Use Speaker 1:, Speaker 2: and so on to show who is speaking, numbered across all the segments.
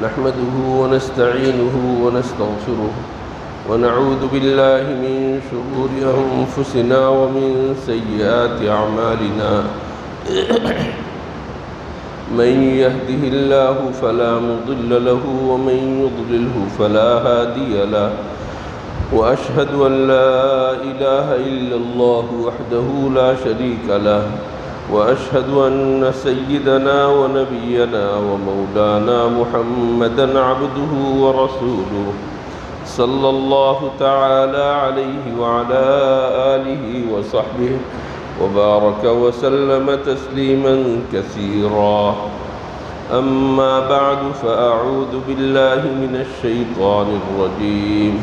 Speaker 1: نحمده ونستعينه ونستغفره ونعوذ بالله من شرور أنفسنا ومن سيئات أعمالنا من يهده الله فلا مضل له ومن يضلله فلا هادي له وأشهد أن لا إله إلا الله وحده لا شريك له وأشهد أن سيدنا ونبينا ومولانا محمدًا عبده ورسوله صلى الله تعالى عليه وعلى آله وصحبه وبارك وسلم تسليما كثيرا. أما بعد فأعوذ بالله من الشيطان الرجيم.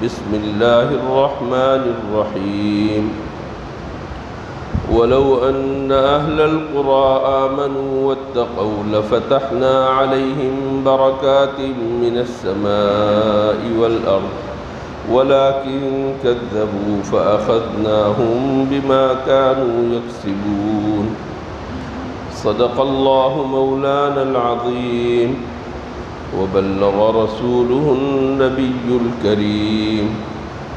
Speaker 1: بسم الله الرحمن الرحيم. ولو أن أهل القرى آمنوا واتقوا لفتحنا عليهم بركات من السماء والأرض ولكن كذبوا فأخذناهم بما كانوا يكسبون. صدق الله مولانا العظيم وبلغ رسوله النبي الكريم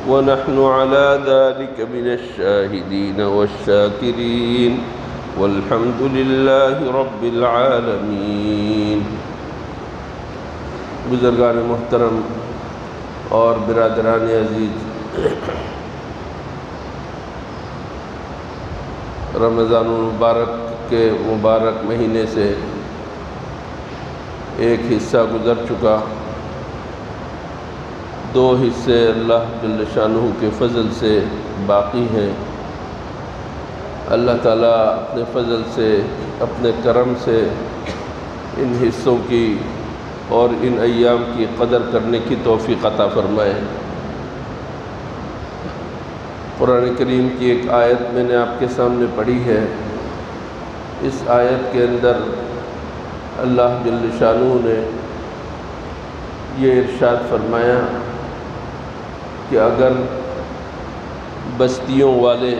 Speaker 1: ونحن على ذلك من الشاهدين والشاكرين والحمد لله رب العالمين. بزرگان محترم اور برادران عزیز، رمضان المبارک کے مبارک مہینے سے ایک حصہ گزر چکا، دو حصے اللہ جل شانہ کے فضل سے باقی ہیں. اللہ تعالیٰ اپنے فضل سے، اپنے کرم سے ان حصوں کی اور ان ایام کی قدر کرنے کی توفیق عطا فرمائے. قرآن کریم کی ایک آیت میں نے آپ کے سامنے پڑھی ہے. اس آیت کے اندر اللہ جل شانہ نے یہ ارشاد فرمایا کہ اگر بستیوں والے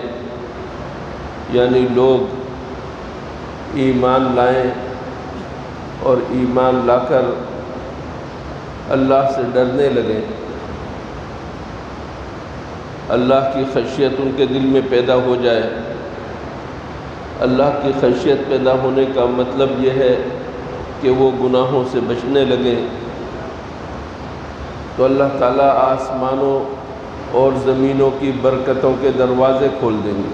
Speaker 1: یعنی لوگ ایمان لائیں اور ایمان لا کر اللہ سے ڈرنے لگیں، اللہ کی خشیت ان کے دل میں پیدا ہو جائے. اللہ کی خشیت پیدا ہونے کا مطلب یہ ہے کہ وہ گناہوں سے بچنے لگیں، تو اللہ تعالیٰ آسمانوں اور زمینوں کی برکتوں کے دروازے کھول دیں گے.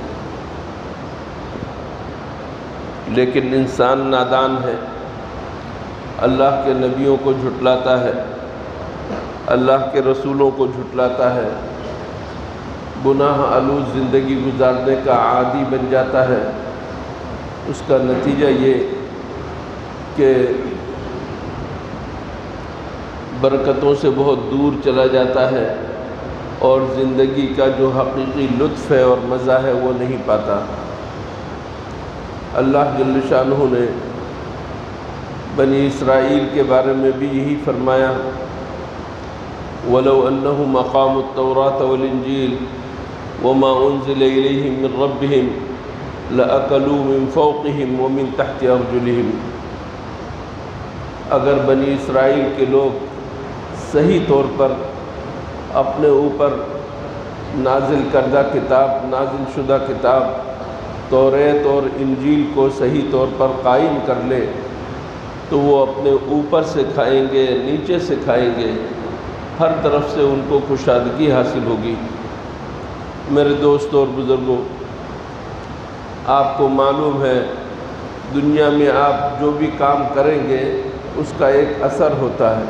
Speaker 1: لیکن انسان نادان ہے، اللہ کے نبیوں کو جھٹلاتا ہے، اللہ کے رسولوں کو جھٹلاتا ہے، گناہ آلود زندگی گزارنے کا عادی بن جاتا ہے. اس کا نتیجہ یہ کہ برکتوں سے بہت دور چلا جاتا ہے اور زندگی کا جو حقیقی لطف ہے اور مزہ ہے وہ نہیں پاتا. اللہ جل شانہ نے بنی اسرائیل کے بارے میں بھی یہی فرمایا، وَلَوْ أَنَّهُمْ أَقَامُوا التَّوْرَاةَ وَالْإِنْجِيلَ وَمَا أُنزِلَ إِلَيْهِمْ مِنْ رَبِّهِمْ لَأَكَلُوا مِنْ فَوْقِهِمْ وَمِنْ تَحْتِ أَرْجُلِهِمْ. اگر بنی اسرائیل کے لوگ صحیح طور پر اپنے اوپر نازل کردہ کتاب، نازل شدہ کتاب توریت اور انجیل کو صحیح طور پر قائم کر لے تو وہ اپنے اوپر سے کھائیں گے، نیچے سے کھائیں گے، ہر طرف سے ان کو کشادگی حاصل ہوگی. میرے دوستوں اور بزرگوں، آپ کو معلوم ہے دنیا میں آپ جو بھی کام کریں گے اس کا ایک اثر ہوتا ہے.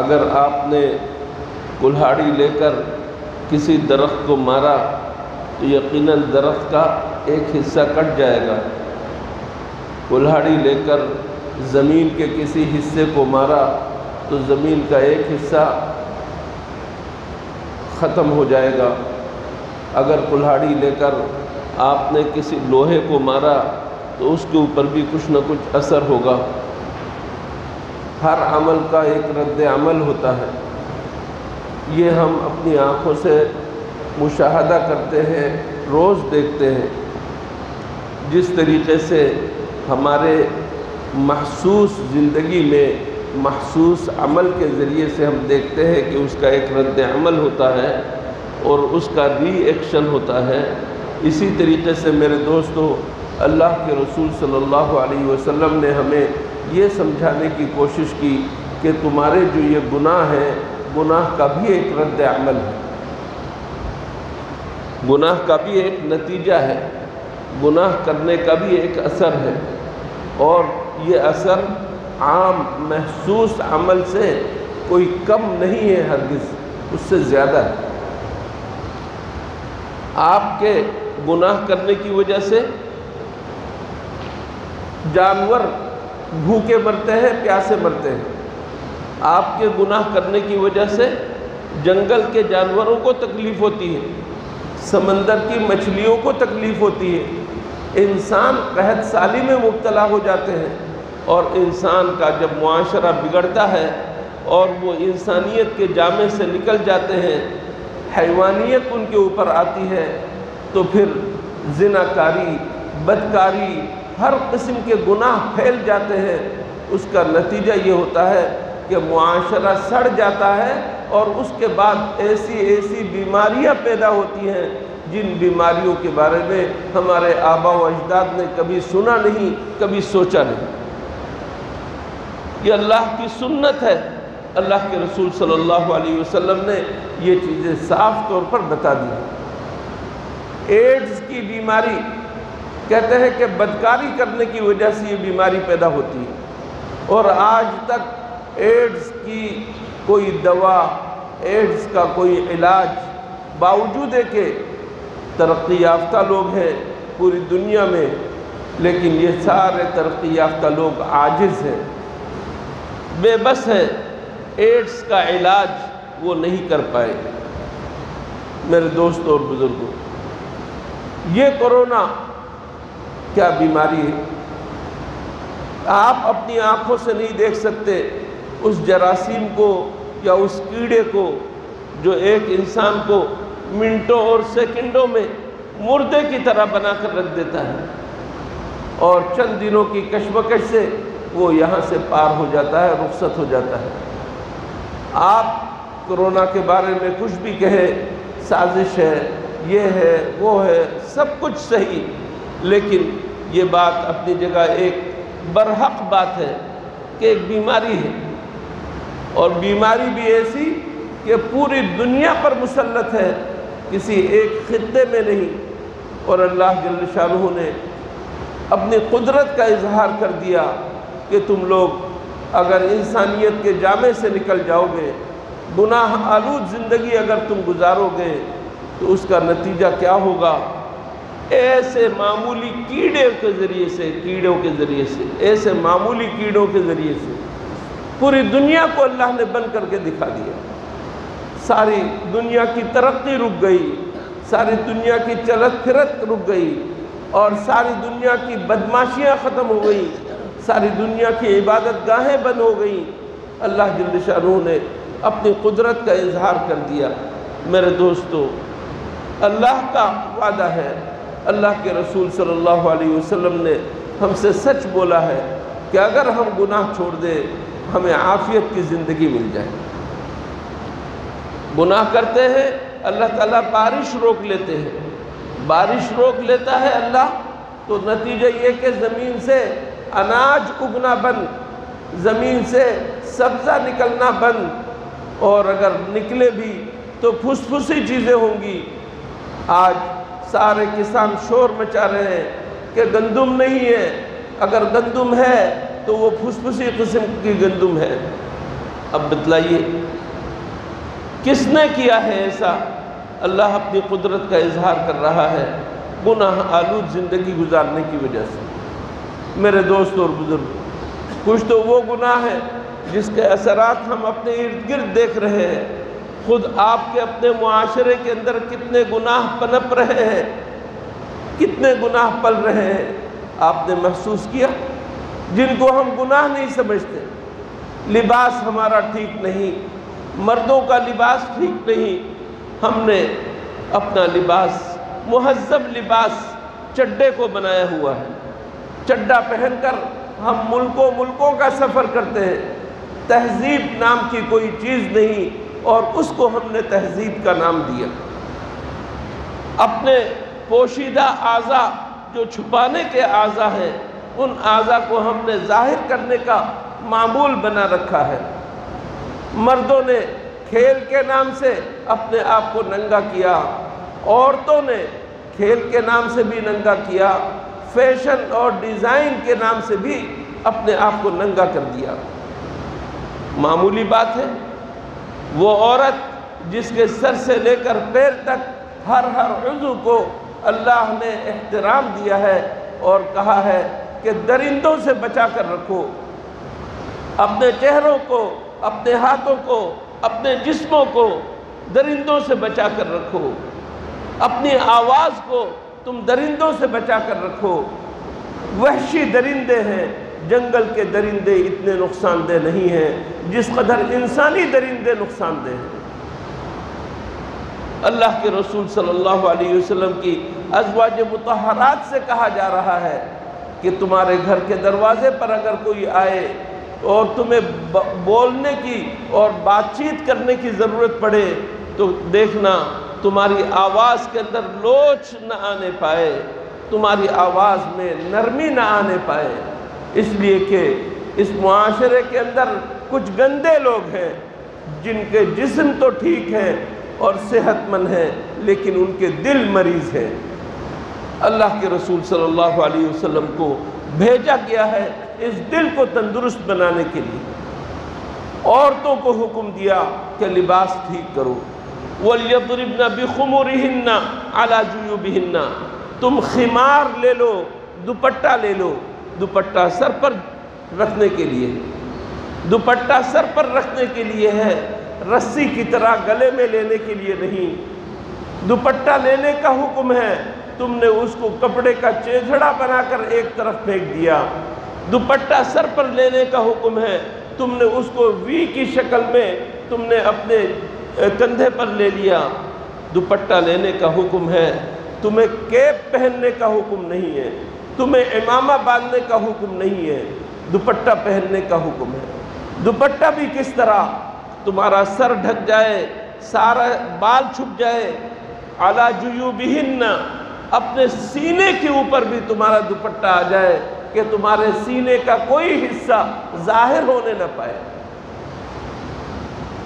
Speaker 1: اگر آپ نے کلہاڑی لے کر کسی درخت کو مارا تو یقیناً درخت کا ایک حصہ کٹ جائے گا. کلہاڑی لے کر زمین کے کسی حصے کو مارا تو زمین کا ایک حصہ ختم ہو جائے گا. اگر کلہاڑی لے کر آپ نے کسی لوہے کو مارا تو اس کے اوپر بھی کچھ نہ کچھ اثر ہوگا. ہر عمل کا ایک رد عمل ہوتا ہے. یہ ہم اپنی آنکھوں سے مشاہدہ کرتے ہیں، روز دیکھتے ہیں. جس طریقے سے ہمارے محسوس زندگی میں محسوس عمل کے ذریعے سے ہم دیکھتے ہیں کہ اس کا ایک رد عمل ہوتا ہے اور اس کا ری ایکشن ہوتا ہے، اسی طریقے سے میرے دوستو اللہ کے رسول صلی اللہ علیہ وسلم نے ہمیں یہ سمجھانے کی کوشش کی کہ تمہارے جو یہ گناہ ہے، گناہ کا بھی ایک رد عمل ہے، گناہ کا بھی ایک نتیجہ ہے، گناہ کرنے کا بھی ایک اثر ہے، اور یہ اثر عام محسوس عمل سے کوئی کم نہیں ہے، ہرگز اس سے زیادہ ہے۔ آپ کے گناہ کرنے کی وجہ سے جانور بھوکے مرتے ہیں، پیاسے مرتے ہیں، آپ کے گناہ کرنے کی وجہ سے جنگل کے جانوروں کو تکلیف ہوتی ہے، سمندر کی مچھلیوں کو تکلیف ہوتی ہے، انسان قحط سالی میں مبتلا ہو جاتے ہیں، اور انسان کا جب معاشرہ بگڑتا ہے اور وہ انسانیت کے جامے سے نکل جاتے ہیں، حیوانیت ان کے اوپر آتی ہے، تو پھر زناکاری، بدکاری، ہر قسم کے گناہ پھیل جاتے ہیں۔ اس کا نتیجہ یہ ہوتا ہے کہ معاشرہ سڑ جاتا ہے، اور اس کے بعد ایسی بیماریاں پیدا ہوتی ہیں جن بیماریوں کے بارے میں ہمارے آبا و اجداد نے کبھی سنا نہیں، کبھی سوچا نہیں۔ یہ اللہ کی سنت ہے، اللہ کے رسول صلی اللہ علیہ وسلم نے یہ چیزیں صاف طور پر بتا دی۔ ایڈز کی بیماری کہتے ہیں کہ بدکاری کرنے کی وجہ سے یہ بیماری پیدا ہوتی ہے، اور آج تک ایڈز کی کوئی دوا، ایڈز کا کوئی علاج، باوجود ہے کہ ترقی یافتہ لوگ ہیں پوری دنیا میں، لیکن یہ سارے ترقی یافتہ لوگ عاجز ہیں، بے بس ہیں، ایڈز کا علاج وہ نہیں کر پائے۔ میرے دوستوں اور بزرگوں، یہ کورونا کیا بیماری ہے؟ آپ اپنی آنکھوں سے نہیں دیکھ سکتے اس جراثیم کو یا اس کیڑے کو جو ایک انسان کو منٹوں اور سیکنڈوں میں مردے کی طرح بنا کر رکھ دیتا ہے، اور چند دنوں کی کشمکش سے وہ یہاں سے پار ہو جاتا ہے، رخصت ہو جاتا ہے۔ آپ کورونا کے بارے میں کچھ بھی کہیں، سازش ہے، یہ ہے، وہ ہے، سب کچھ صحیح، لیکن یہ بات اپنی جگہ ایک برحق بات ہے کہ ایک بیماری ہے، اور بیماری بھی ایسی کہ پوری دنیا پر مسلط ہے، کسی ایک خطے میں نہیں، اور اللہ جل شانہ نے اپنی قدرت کا اظہار کر دیا کہ تم لوگ اگر انسانیت کے جامے سے نکل جاؤ گے، گناہ آلود زندگی اگر تم گزارو گے، تو اس کا نتیجہ کیا ہوگا؟ ایسے معمولی کیڑوں کے ذریعے سے ایسے معمولی کیڑوں کے ذریعے سے پوری دنیا کو اللہ نے بند کر کے دکھا دیا۔ ساری دنیا کی ترقی رک گئی، ساری دنیا کی چلت پھرت رک گئی، اور ساری دنیا کی بدماشیاں ختم ہو گئی، ساری دنیا کی عبادت گاہیں بند ہو گئیں۔ اللہ جل شانہ نے اپنی قدرت کا اظہار کر دیا۔ میرے دوستو، اللہ کا وعدہ ہے، اللہ کے رسول صلی اللہ علیہ وسلم نے ہم سے سچ بولا ہے کہ اگر ہم گناہ چھوڑ دیں ہمیں عافیت کی زندگی مل جائے۔ گناہ کرتے ہیں، اللہ تعالیٰ بارش روک لیتے ہیں، بارش روک لیتا ہے اللہ، تو نتیجہ یہ کہ زمین سے اناج اگنا بند، زمین سے سبزہ نکلنا بند، اور اگر نکلے بھی تو پھس-پھسی چیزیں ہوں گی۔ آج سارے کسان شور مچا رہے ہیں کہ گندم نہیں ہے، اگر گندم ہے تو وہ پھس-پھسی قسم کی گندم ہے۔ اب بتلائیے کس نے کیا ہے ایسا؟ اللہ اپنی قدرت کا اظہار کر رہا ہے گناہ آلود زندگی گزارنے کی وجہ سے۔ میرے دوست اور بزرگ، کچھ تو وہ گناہ ہے جس کے اثرات ہم اپنے ارد گرد دیکھ رہے ہیں۔ خود آپ کے اپنے معاشرے کے اندر کتنے گناہ پنپ رہے ہیں، کتنے گناہ پل رہے ہیں، آپ نے محسوس کیا؟ جن کو ہم گناہ نہیں سمجھتے۔ لباس ہمارا ٹھیک نہیں، مردوں کا لباس ٹھیک نہیں، ہم نے اپنا لباس، مہذب لباس، چڈے کو بنایا ہوا ہے۔ چڈا پہن کر ہم ملکوں کا سفر کرتے ہیں، تہذیب نام کی کوئی چیز نہیں، اور اس کو ہم نے تہذیب کا نام دیا۔ اپنے پوشیدہ اعضاء جو چھپانے کے اعضاء ہیں، ان اعضاء کو ہم نے ظاہر کرنے کا معمول بنا رکھا ہے۔ مردوں نے کھیل کے نام سے اپنے آپ کو ننگا کیا، عورتوں نے کھیل کے نام سے بھی ننگا کیا، فیشن اور ڈیزائن کے نام سے بھی اپنے آپ کو ننگا کر دیا۔ معمولی بات ہے، وہ عورت جس کے سر سے لے کر پیر تک ہر عضو کو اللہ نے احترام دیا ہے اور کہا ہے کہ درندوں سے بچا کر رکھو، اپنے چہروں کو، اپنے ہاتھوں کو، اپنے جسموں کو درندوں سے بچا کر رکھو، اپنی آواز کو تم درندوں سے بچا کر رکھو۔ وحشی درندے ہیں، جنگل کے درندے اتنے نقصان دہ نہیں ہیں جس قدر انسانی درندے نقصان دہ ہیں۔ اللہ کے رسول صلی اللہ علیہ وسلم کی ازواج مطہرات سے کہا جا رہا ہے کہ تمہارے گھر کے دروازے پر اگر کوئی آئے اور تمہیں بولنے کی اور بات چیت کرنے کی ضرورت پڑے تو دیکھنا تمہاری آواز کے اندر لوچ نہ آنے پائے، تمہاری آواز میں نرمی نہ آنے پائے، اس لیے کہ اس معاشرے کے اندر کچھ گندے لوگ ہیں جن کے جسم تو ٹھیک ہیں اور صحت مند ہیں، لیکن ان کے دل مریض ہیں۔ اللہ کے رسول صلی اللہ علیہ وسلم کو بھیجا گیا ہے اس دل کو تندرست بنانے کے لیے۔ عورتوں کو حکم دیا کہ لباس ٹھیک کرو، وَلْيَضْرِبْنَ بِخُمُرِهِنَّ عَلَى جُيُوبِهِنَّ، تم خمار لے لو، دوپٹہ لے لو، دوپٹہ سر پر رکھنے کے لیے، دوپٹہ سر پر رکھنے کے لیے ہے، رسی کی طرح گلے میں لینے کے لیے نہیں۔ دوپٹہ لینے کا حکم ہے، تم نے اس کو کپڑے کا چیچڑا بنا کر ایک طرف پھینک دیا۔ دوپٹہ سر پر لینے کا حکم ہے، تم نے اس کو وی کی شکل میں تم نے اپنے کندھے پر لے لیا۔ دوپٹہ لینے کا حکم ہے، تمہیں کیپ پہننے کا حکم نہیں ہے، تمہیں امامہ باندھنے کا حکم نہیں ہے، دوپٹہ پہننے کا حکم ہے۔ دوپٹہ بھی کس طرح؟ تمہارا سر ڈھک جائے، سارا بال چھپ جائے، علی جیوبہن، اپنے سینے کے اوپر بھی تمہارا دوپٹہ آ جائے کہ تمہارے سینے کا کوئی حصہ ظاہر ہونے نہ پائے۔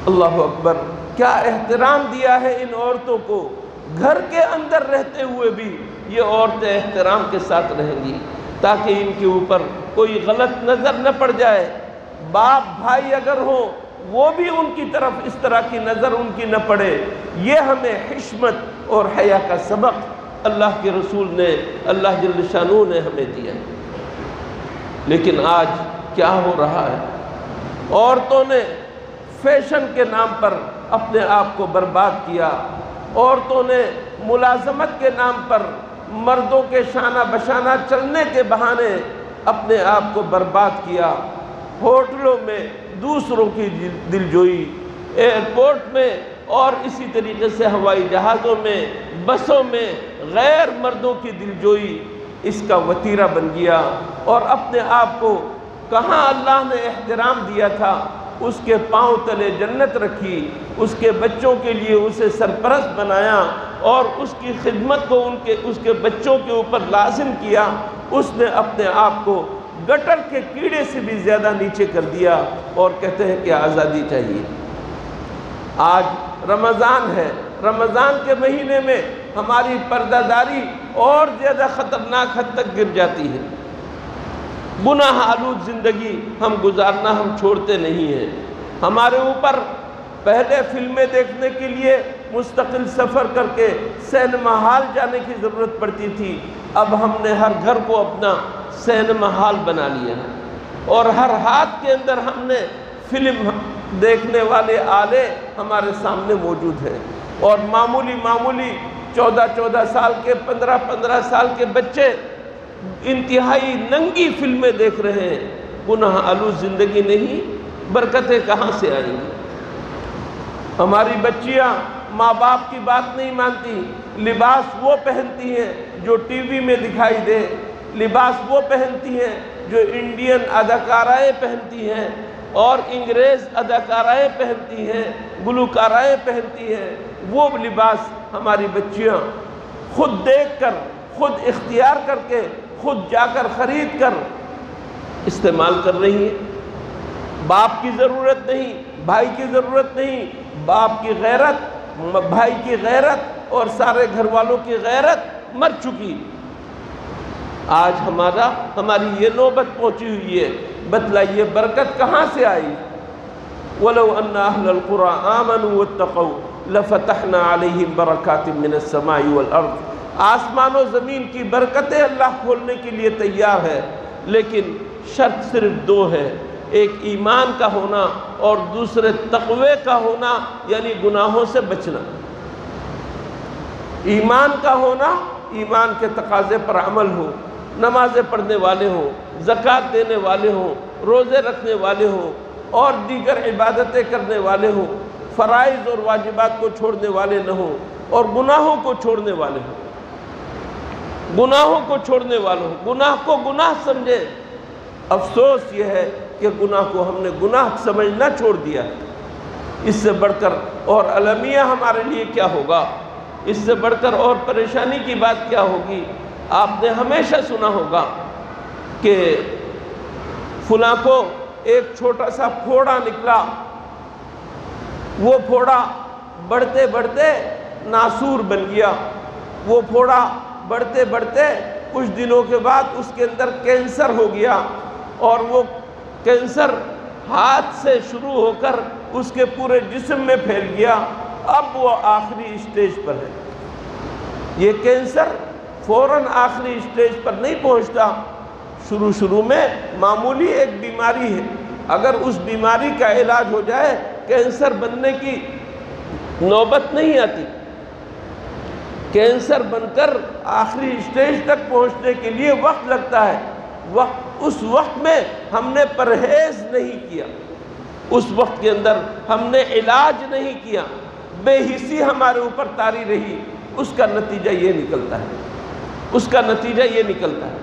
Speaker 1: اللہ اکبر، کیا احترام دیا ہے ان عورتوں کو۔ گھر کے اندر رہتے ہوئے بھی یہ عورتیں احترام کے ساتھ رہیں گی تاکہ ان کے اوپر کوئی غلط نظر نہ پڑ جائے۔ باپ بھائی اگر ہوں وہ بھی ان کی طرف اس طرح کی نظر ان کی نہ پڑے۔ یہ ہمیں حشمت اور حیا کا سبق اللہ کے رسول نے، اللہ جل شانہ نے ہمیں دیا۔ لیکن آج کیا ہو رہا ہے؟ عورتوں نے فیشن کے نام پر اپنے آپ کو برباد کیا، عورتوں نے ملازمت کے نام پر مردوں کے شانہ بشانہ چلنے کے بہانے اپنے آپ کو برباد کیا۔ ہوٹلوں میں دوسروں کی دلجوئی، ایئرپورٹ میں اور اسی طریقے سے ہوائی جہازوں میں، بسوں میں غیر مردوں کی دلجوئی اس کا وتیرہ بن گیا، اور اپنے آپ کو کہاں اللہ نے احترام دیا تھا اس کے پاؤں تلے جنت رکھی، اس کے بچوں کے لیے اسے سرپرست بنایا اور اس کی خدمت کو اس کے بچوں کے اوپر لازم کیا۔ اس نے اپنے آپ کو گٹر کے کیڑے سے بھی زیادہ نیچے کر دیا اور کہتے ہیں کہ آزادی چاہیے۔ آج رمضان ہے، رمضان کے مہینے میں ہماری پردہ داری اور زیادہ خطرناک حد تک گر جاتی ہے۔ گناہ آلود زندگی ہم گزارنا ہم چھوڑتے نہیں ہیں۔ ہمارے اوپر پہلے فلمیں دیکھنے کے لیے مستقل سفر کر کے سینما ہال جانے کی ضرورت پڑتی تھی، اب ہم نے ہر گھر کو اپنا سینما ہال بنا لیا ہے، اور ہر ہاتھ کے اندر ہم نے فلم دیکھنے والے آلے ہمارے سامنے موجود ہیں، اور معمولی 14 سال کے 15 سال کے بچے انتہائی ننگی فلمیں دیکھ رہے ہیں۔ گناہ آلود زندگی نہیں، برکتیں کہاں سے آئیں گی؟ ہماری بچیاں ماں باپ کی بات نہیں مانتی، لباس وہ پہنتی ہیں جو ٹی وی میں دکھائی دے، لباس وہ پہنتی ہیں جو انڈین اداکارائیں پہنتی ہیں، اور انگریز اداکارائیں پہنتی ہیں، گلوکارائیں پہنتی ہیں، وہ لباس ہماری بچیاں خود دیکھ کر، خود اختیار کر کے، خود جا کر خرید کر استعمال کر رہی ہیں۔ باپ کی ضرورت نہیں، بھائی کی ضرورت نہیں، باپ کی غیرت، بھائی کی غیرت اور سارے گھر والوں کی غیرت مر چکی۔ آج ہماری یہ نوبت پہنچی ہوئی ہے، بتلائیے برکت کہاں سے آئی؟ وَلَوْ أَنَّ أَهْلَ الْقُرَىٰ آمَنُوا وَاتَّقَوْا لَفَتَحْنَا عَلَيْهِمْ بَرَكَاتٍ مِّنَ السَّمَاءِ وَالْأَرْضِ۔ آسمان و زمین کی برکتیں اللہ کھولنے کے لیے تیار ہے، لیکن شرط صرف دو ہے، ایک ایمان کا ہونا اور دوسرے تقوی کا ہونا، یعنی گناہوں سے بچنا۔ ایمان کا ہونا، ایمان کے تقاضے پر عمل ہو، نمازیں پڑھنے والے ہوں، زکوٰۃ دینے والے ہوں، روزے رکھنے والے ہوں اور دیگر عبادتیں کرنے والے ہوں، فرائض اور واجبات کو چھوڑنے والے نہ ہوں اور گناہوں کو چھوڑنے والے ہوں، گناہوں کو چھوڑنے والے ہوں، گناہ کو گناہ سمجھے۔ افسوس یہ ہے کہ گناہ کو ہم نے گناہ سمجھنا چھوڑ دیا۔ اس سے بڑھ کر اور المیہ ہمارے لیے کیا ہوگا؟ اس سے بڑھ کر اور پریشانی کی بات کیا ہوگی؟ آپ نے ہمیشہ سنا ہوگا کہ فلاں کو ایک چھوٹا سا پھوڑا نکلا، وہ پھوڑا بڑھتے بڑھتے ناسور بن گیا، وہ پھوڑا بڑھتے بڑھتے کچھ دنوں کے بعد اس کے اندر کینسر ہو گیا، اور وہ کینسر ہاتھ سے شروع ہو کر اس کے پورے جسم میں پھیل گیا، اب وہ آخری اسٹیج پر ہے۔ یہ کینسر فوراً آخری اسٹیج پر نہیں پہنچتا، شروع میں معمولی ایک بیماری ہے، اگر اس بیماری کا علاج ہو جائے کینسر بننے کی نوبت نہیں آتی۔ کینسر بن کر آخری اسٹیج تک پہنچنے کے لیے وقت لگتا ہے۔ اس وقت میں ہم نے پرہیز نہیں کیا، اس وقت کے اندر ہم نے علاج نہیں کیا، بے حسی ہمارے اوپر طاری رہی، اس کا نتیجہ یہ نکلتا ہے، اس کا نتیجہ یہ نکلتا ہے۔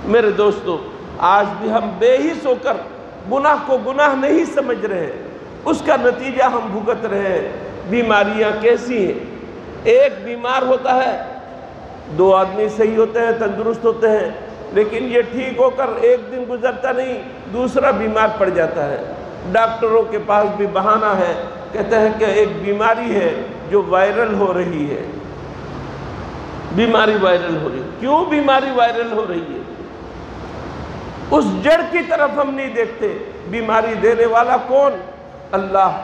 Speaker 1: میرے دوستو، آج بھی ہم بے حس ہو کر گناہ کو گناہ نہیں سمجھ رہے، اس کا نتیجہ ہم بھگت رہے ہیں۔ بیماریاں کیسی ہیں؟ ایک بیمار ہوتا ہے، دو آدمی صحیح ہوتے ہیں، تندرست ہوتے ہیں، لیکن یہ ٹھیک ہو کر ایک دن گزرتا نہیں، دوسرا بیمار پڑ جاتا ہے۔ ڈاکٹروں کے پاس بھی بہانہ ہے، کہتے ہیں کہ ایک بیماری ہے جو وائرل ہو رہی ہے، بیماری وائرل ہو رہی ہے۔ کیوں بیماری وائرل ہو رہی ہے؟ اس جڑ کی طرف ہم نہیں دیکھتے۔ بیماری دینے والا کون؟ اللہ۔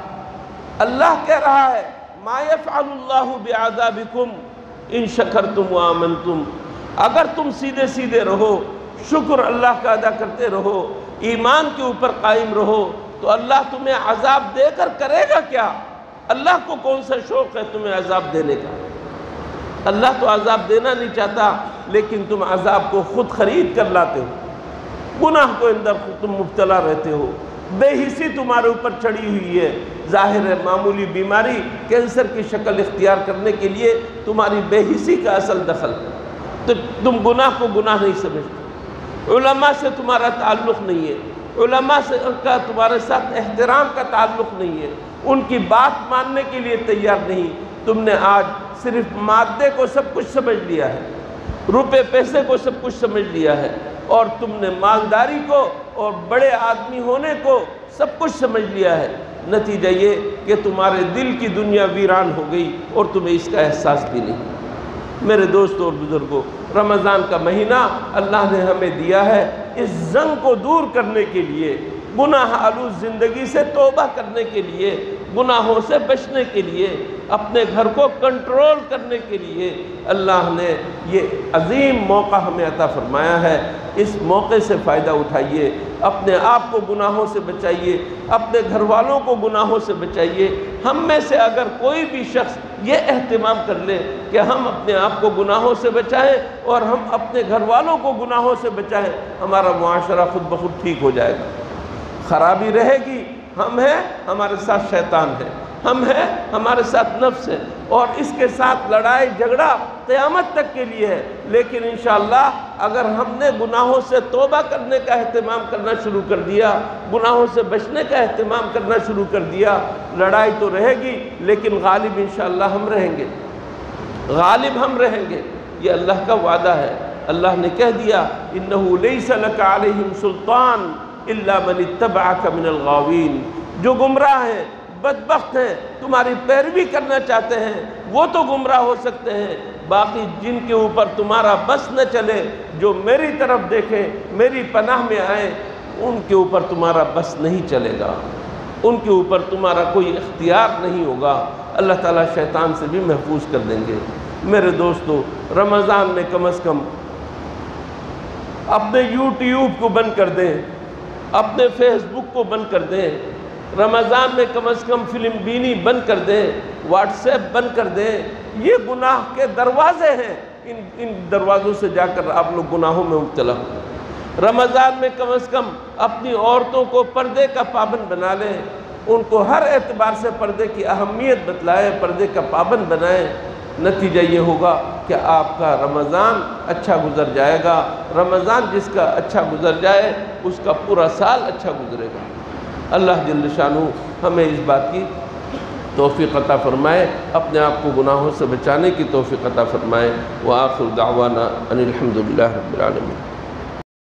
Speaker 1: اللہ کہہ رہا ہے ما یفعل اللہ بعذابکم ان شکرتم وآمنتم، اگر تم سیدھے سیدھے رہو، شکر اللہ کا ادا کرتے رہو، ایمان کے اوپر قائم رہو، تو اللہ تمہیں عذاب دے کر کرے گا کیا؟ اللہ کو کون سا شوق ہے تمہیں عذاب دینے کا؟ اللہ تو عذاب دینا نہیں چاہتا، لیکن تم عذاب کو خود خرید کر لاتے ہو، گناہ کو اندر تم مبتلا رہتے ہو، بے حسی تمہارے اوپر چڑھی ہوئی ہے۔ ظاہر ہے معمولی بیماری کینسر کی شکل اختیار کرنے کے لیے تمہاری بے حسی کا اصل دخل، تو تم گناہ کو گناہ نہیں سمجھتے۔ علماء سے تمہارا تعلق نہیں ہے، علماء سے کا تمہارے ساتھ احترام کا تعلق نہیں ہے، ان کی بات ماننے کے لیے تیار نہیں۔ تم نے آج صرف مادے کو سب کچھ سمجھ لیا ہے، روپے پیسے کو سب کچھ سمجھ لیا ہے، اور تم نے مالداری کو اور بڑے آدمی ہونے کو سب کچھ سمجھ لیا ہے۔ نتیجہ یہ کہ تمہارے دل کی دنیا ویران ہو گئی اور تمہیں اس کا احساس بھی نہیں۔ میرے دوستوں اور بزرگوں، رمضان کا مہینہ اللہ نے ہمیں دیا ہے اس زنگ کو دور کرنے کے لیے، گناہ آلود زندگی سے توبہ کرنے کے لیے، گناہوں سے بچنے کے لیے، اپنے گھر کو کنٹرول کرنے کے لیے اللہ نے یہ عظیم موقع ہمیں عطا فرمایا ہے۔ اس موقع سے فائدہ اٹھائیے، اپنے آپ کو گناہوں سے بچائیے، اپنے گھر والوں کو گناہوں سے بچائیے۔ ہم میں سے اگر کوئی بھی شخص یہ اہتمام کر لے کہ ہم اپنے آپ کو گناہوں سے بچائیں اور ہم اپنے گھر والوں کو گناہوں سے بچائیں، ہمارا معاشرہ خود بخود ٹھیک ہو جائے گا۔ خرابی رہے گی، ہم ہیں، ہمارے ساتھ شیطان ہے۔ ہم ہیں، ہمارے ساتھ نفس ہے، اور اس کے ساتھ لڑائی جھگڑا قیامت تک کے لیے ہے۔ لیکن انشاءاللہ اگر ہم نے گناہوں سے توبہ کرنے کا اہتمام کرنا شروع کر دیا، گناہوں سے بچنے کا اہتمام کرنا شروع کر دیا، لڑائی تو رہے گی لیکن غالب انشاءاللہ ہم رہیں گے، غالب ہم رہیں گے، یہ اللہ کا وعدہ ہے۔ اللہ نے کہہ دیا اِنَّهُ لَيْسَ لَكَ عَلَيْهِمْ سُلْطَانٌ إِلَّا مَنِ اتَّبَعَكَ مِنَ الْغَاوِينَ، جو گمراہ ہیں، بدبخت ہیں، تمہاری پیروی کرنا چاہتے ہیں، وہ تو گمراہ ہو سکتے ہیں، باقی جن کے اوپر تمہارا بس نہ چلے، جو میری طرف دیکھیں، میری پناہ میں آئیں، ان کے اوپر تمہارا بس نہیں چلے گا، ان کے اوپر تمہارا کوئی اختیار نہیں ہوگا، اللہ تعالیٰ شیطان سے بھی محفوظ کر دیں گے۔ میرے دوستو، رمضان میں کم از کم اپنے یوٹیوب کو بند کر دیں، اپنے فیس بک کو بند کر دیں، رمضان میں کم از کم فلم بینی بند کر دیں، واٹس ایپ بند کر دیں، یہ گناہ کے دروازے ہیں، ان دروازوں سے جا کر آپ لوگ گناہوں میں مبتلا ہو۔ رمضان میں کم از کم اپنی عورتوں کو پردے کا پابند بنا لیں، ان کو ہر اعتبار سے پردے کی اہمیت بتلائیں، پردے کا پابند بنائیں، نتیجہ یہ ہوگا کہ آپ کا رمضان اچھا گزر جائے گا۔ رمضان جس کا اچھا گزر جائے اس کا پورا سال اچھا گزرے گا۔ اللہ جل شانہ ہمیں اس بات کی توفیق عطا فرمائے، اپنے آپ کو گناہوں سے بچانے کی توفیق عطا فرمائے۔ وآخر دعوانا ان الحمد للہ رب العالمین۔